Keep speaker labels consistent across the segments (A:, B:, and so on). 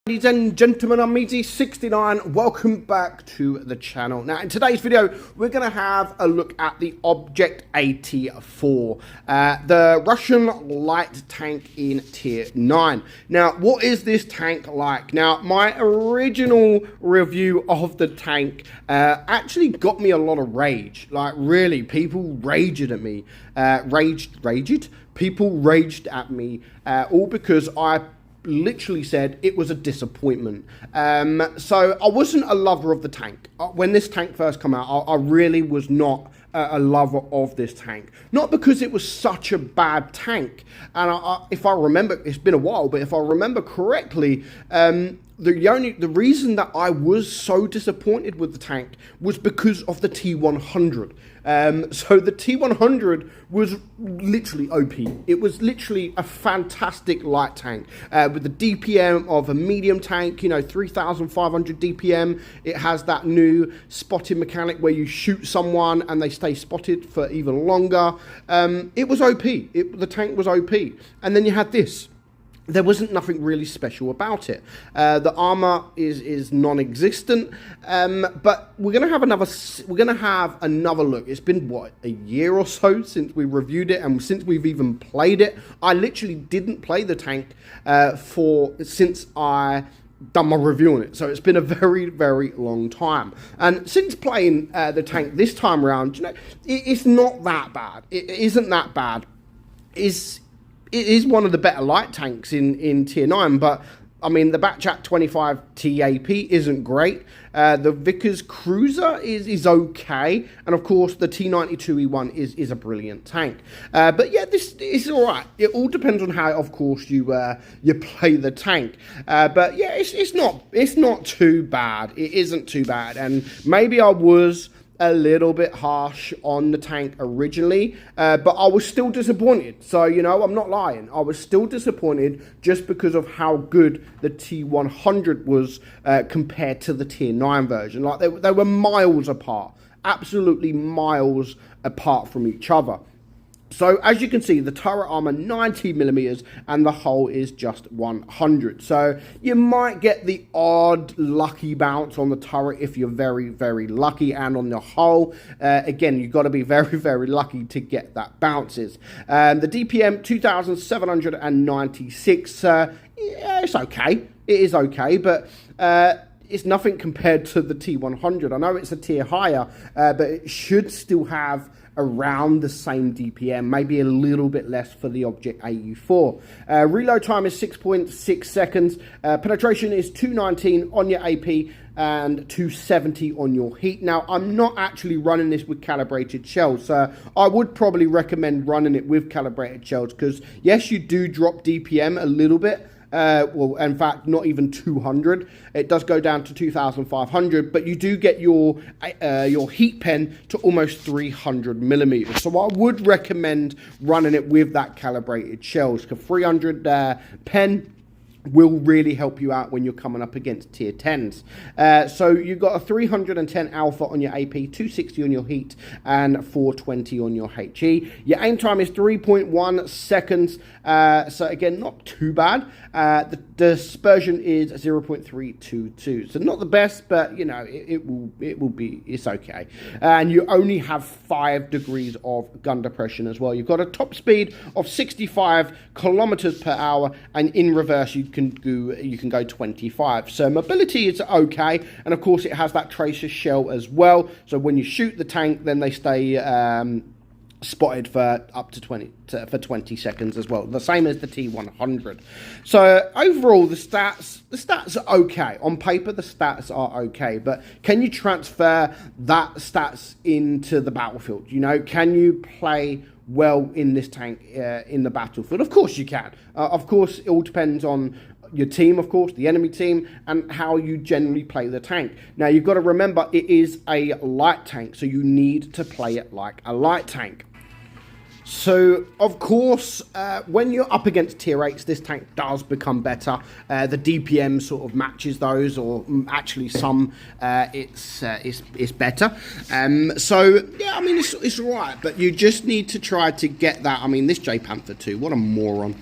A: Ladies and gentlemen, I'm meadsy69. Welcome back to the channel. Now, in today's video, we're going to have a look at the Object 84, the Russian light tank in Tier 9. Now, what is this tank like? Now, my original review of the tank actually got me a lot of rage. Like, really, people raged at me. People raged at me, all because I literally said it was a disappointment. So I wasn't a lover of the tank. When this tank first came out, I really was not a lover of this tank. Not because it was such a bad tank. And if I remember, it's been a while, but if I remember correctly, the reason that I was so disappointed with the tank was because of the T100. So the T100 was literally OP. It was literally a fantastic light tank with the DPM of a medium tank, you know, 3,500 DPM. It has that new spotting mechanic where you shoot someone and they stay spotted for even longer. It was OP. The tank was OP. And then you had this. There wasn't nothing really special about it. The armor is non-existent, but we're gonna have another look. It's been what, a year or so since we reviewed it, and since we've even played it. I literally didn't play the tank since I done my review on it, so it's been a very, very long time. And since playing the tank this time around, you know, it's not that bad. It isn't that bad. It is one of the better light tanks in Tier 9, but I mean, the Batchat 25 TAP isn't great. The Vickers Cruiser is okay, and of course the T92E1 is a brilliant tank. But yeah, this is all right. It all depends on how, of course, you play the tank. But yeah, it's not too bad. It isn't too bad, and maybe I was a little bit harsh on the tank originally, but I was still disappointed. So, you know, I'm not lying. I was still disappointed just because of how good the T100 was compared to the Tier 9 version. Like, they were miles apart, absolutely miles apart from each other. So, as you can see, the turret armor 90mm and the hull is just 100. So, you might get the odd lucky bounce on the turret if you're very, very lucky, and on the hull, again, you've got to be very, very lucky to get that bounces. The DPM 2796, yeah, it's okay. It is okay, but it's nothing compared to the T100. I know it's a tier higher, but it should still have around the same DPM, maybe a little bit less for the Object 84. Reload time is 6.6 seconds. Penetration is 219 on your AP and 270 on your heat. Now, I'm not actually running this with calibrated shells, so I would probably recommend running it with calibrated shells, because yes, you do drop DPM a little bit. Well, in fact, not even 200. It does go down to 2,500, but you do get your heat pen to almost 300mm. So I would recommend running it with that calibrated shells, because 300 pen will really help you out when you're coming up against tier 10s. So you've got a 310 alpha on your AP, 260 on your heat, and 420 on your HE. Your aim time is 3.1 seconds. So again, not too bad. The dispersion is 0.322. So not the best, but you know, it's okay. And you only have 5 degrees of gun depression as well. You've got a top speed of 65 kilometers per hour, and in reverse you can go 25. So mobility is okay, and of course it has that tracer shell as well. So when you shoot the tank, then they stay spotted for up to 20 seconds as well, the same as the T100. So overall, the stats are okay. On paper, the stats are okay, but can you transfer that stats into the battlefield? You know, can you play well in this tank in the battlefield? Of course you can. Of course, it all depends on your team, of course, the enemy team, and how you generally play the tank. Now, you've got to remember, it is a light tank, so you need to play it like a light tank. So, of course, when you're up against tier 8s, this tank does become better. The DPM sort of matches those, or actually some it's better. So, yeah, I mean, it's all right, but you just need to try to get that. I mean, this J Panther 2, what a moron.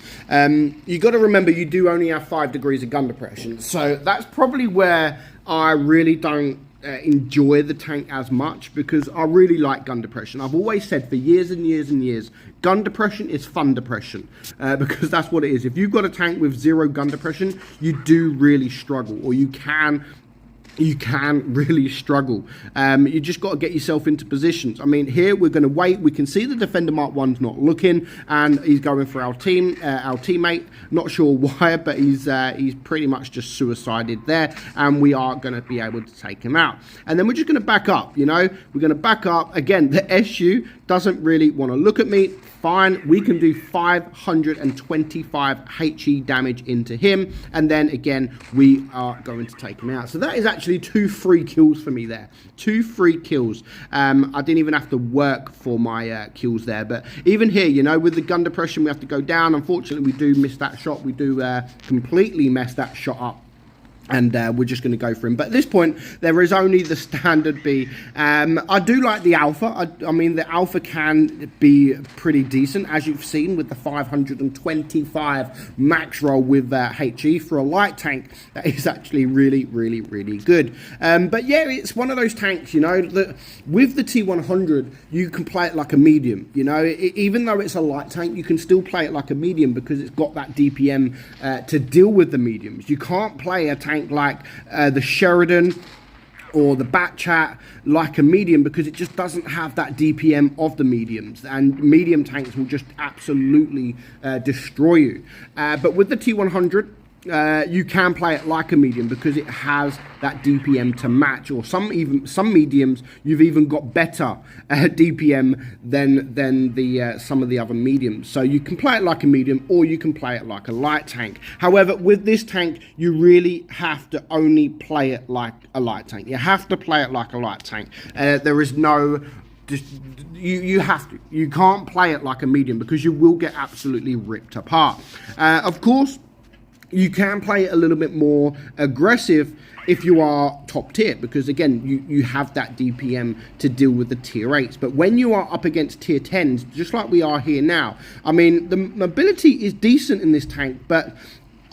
A: You got to remember, you do only have 5 degrees of gun depression, so that's probably where I really don't enjoy the tank as much, because I really like gun depression. I've always said for years and years and years, gun depression is fun depression, because that's what it is. If you've got a tank with 0 gun depression, you do really struggle, or you can really struggle. You just got to get yourself into positions. I mean, here we're going to wait. We can see the Defender Mark 1's not looking, and he's going for our teammate. Not sure why, but he's pretty much just suicided there, and we are going to be able to take him out. And then we're just going to back up, you know. We're going to back up. Again, the SU doesn't really want to look at me. Fine, we can do 525 HE damage into him, and then again we are going to take him out. So that is actually 2 free kills for me there. 2 free kills. I didn't even have to work for my kills there, but even here, you know, with the gun depression, we have to go down. Unfortunately, we do miss that shot. We do completely mess that shot up. And we're just going to go for him. But at this point, there is only the standard B. I do like the Alpha. I mean, the Alpha can be pretty decent, as you've seen with the 525 max roll with HE. For a light tank, that is actually really, really, really good. But yeah, it's one of those tanks, you know, that with the T100, you can play it like a medium. You know, even though it's a light tank, you can still play it like a medium because it's got that DPM to deal with the mediums. You can't play a tank like the Sheridan or the Batchat like a medium, because it just doesn't have that DPM of the mediums, and medium tanks will just absolutely destroy you. But with the T100, you can play it like a medium because it has that DPM to match, or some mediums you've even got better DPM than the some of the other mediums. So you can play it like a medium, or you can play it like a light tank. However, with this tank, you really have to only play it like a light tank. You have to play it like a light tank. There is no you have to. You can't play it like a medium because you will get absolutely ripped apart. Of course, you can play it a little bit more aggressive if you are top tier, because again, you have that DPM to deal with the tier 8s. But when you are up against tier 10s, just like we are here now, I mean, the mobility is decent in this tank, but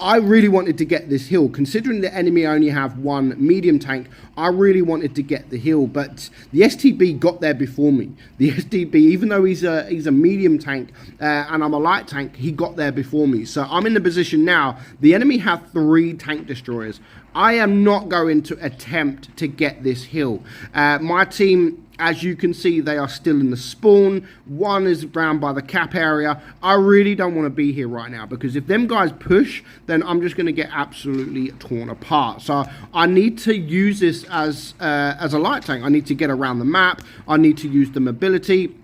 A: I really wanted to get this hill. Considering the enemy only have 1 medium tank, I really wanted to get the hill, but the STB got there before me. The STB, even though he's a medium tank and I'm a light tank, he got there before me. So I'm in the position now. The enemy have 3 tank destroyers. I am not going to attempt to get this hill. My team, as you can see, they are still in the spawn. 1 is round by the cap area. I really don't want to be here right now, because if them guys push, then I'm just going to get absolutely torn apart. So I need to use this as a light tank. I need to get around the map. I need to use the mobility.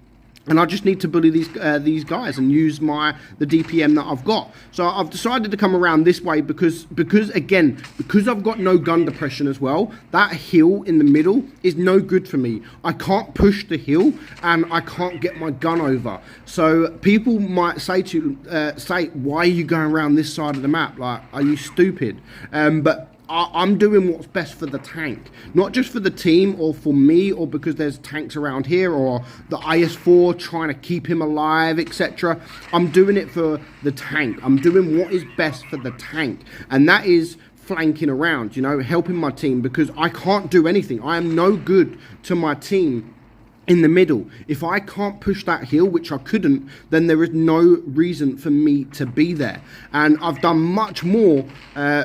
A: And I just need to bully these guys and use the DPM that I've got. So I've decided to come around this way because I've got no gun depression as well. That hill in the middle is no good for me. I can't push the hill and I can't get my gun over. So people might say why are you going around this side of the map? Like, are you stupid? But I'm doing what's best for the tank, not just for the team or for me, or because there's tanks around here, or the IS-4 trying to keep him alive, etc. I'm doing it for the tank. I'm doing what is best for the tank, and that is flanking around, you know, helping my team, because I can't do anything. I am no good to my team in the middle. If I can't push that hill, which I couldn't, then there is no reason for me to be there. And I've done much more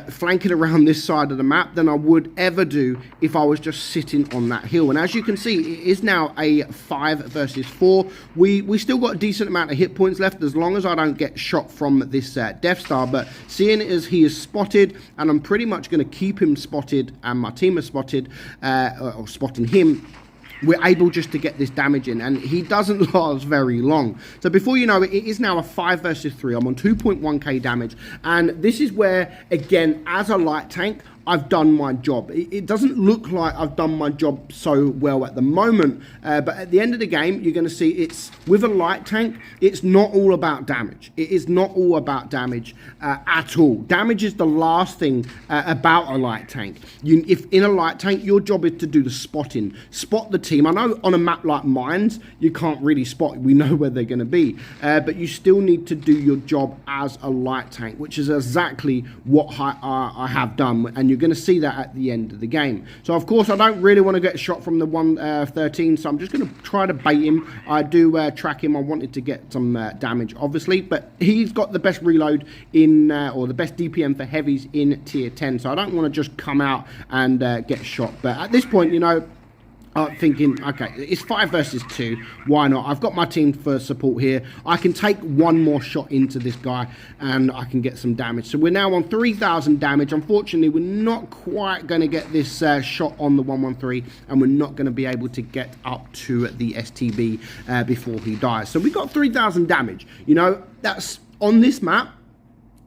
A: flanking around this side of the map than I would ever do if I was just sitting on that hill. And as you can see, it is now a 5 versus 4. We still got a decent amount of hit points left, as long as I don't get shot from this Death Star. But seeing as he is spotted, and I'm pretty much going to keep him spotted, and my team is spotted, or spotting him, we're able just to get this damage in, and he doesn't last very long. So before you know it, it is now a 5 versus 3. I'm on 2.1k damage, and this is where, again, as a light tank, I've done my job. It doesn't look like I've done my job so well at the moment, but at the end of the game, you're going to see it's with a light tank, it's not all about damage. It is not all about damage at all. Damage is the last thing about a light tank. If in a light tank, your job is to do the spotting, spot the team. I know on a map like Mines, you can't really spot. We know where they're going to be, but you still need to do your job as a light tank, which is exactly what I have done, and you're going to see that at the end of the game. So of course I don't really want to get shot from the 113, so I'm just going to try to bait him. I do track him. I wanted to get some damage obviously, but he's got the best reload in or the best DPM for heavies in tier 10, so I don't want to just come out and get shot. But at this point, you know, thinking, okay, it's 5 versus 2, why not? I've got my team for support here. I can take one more shot into this guy and I can get some damage. So we're now on 3,000 damage. Unfortunately, we're not quite going to get this shot on the 113, and we're not going to be able to get up to the STB before he dies. So we got 3,000 damage. You know, that's on this map.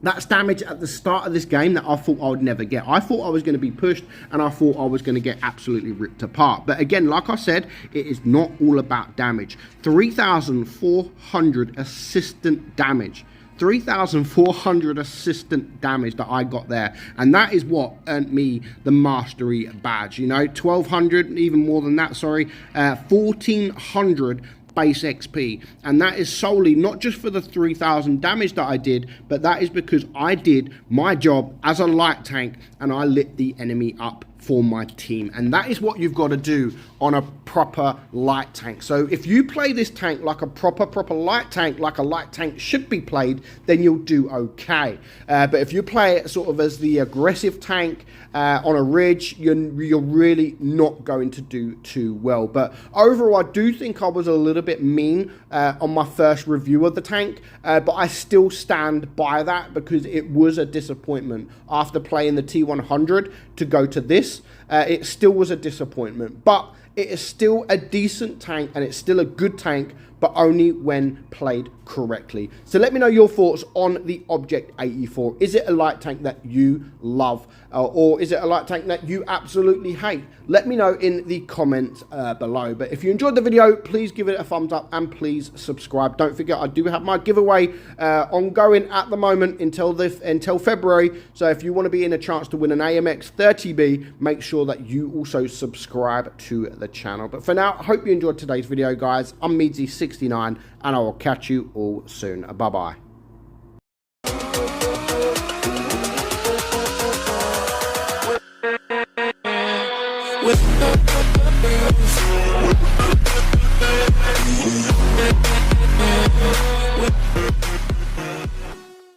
A: That's damage at the start of this game that I thought I would never get. I thought I was going to be pushed, and I thought I was going to get absolutely ripped apart. But again, like I said, it is not all about damage. 3,400 assistant damage. 3,400 assistant damage that I got there, and that is what earned me the mastery badge. You know, 1,200, even more than that, sorry, 1,400 base XP, and that is solely not just for the 3,000 damage that I did, but that is because I did my job as a light tank and I lit the enemy up for my team. And that is what you've got to do on a proper light tank. So if you play this tank like a proper light tank, like a light tank should be played, then you'll do okay. But if you play it sort of as the aggressive tank on a ridge, you're really not going to do too well. But overall, I do think I was a little bit mean on my first review of the tank, but I still stand by that because it was a disappointment after playing the T100 to go to this. It still was a disappointment, but it is still a decent tank and it's still a good tank, but only when played correctly. So let me know your thoughts on the Object 84. Is it a light tank that you love, or is it a light tank that you absolutely hate? Let me know in the comments below. But if you enjoyed the video, please give it a thumbs up and please subscribe. Don't forget, I do have my giveaway ongoing at the moment until February. So if you want to be in a chance to win an AMX 30B, make sure that you also subscribe to the channel. But for now, I hope you enjoyed today's video, guys. I'm meadsy69, and I will catch you all soon. Bye-bye.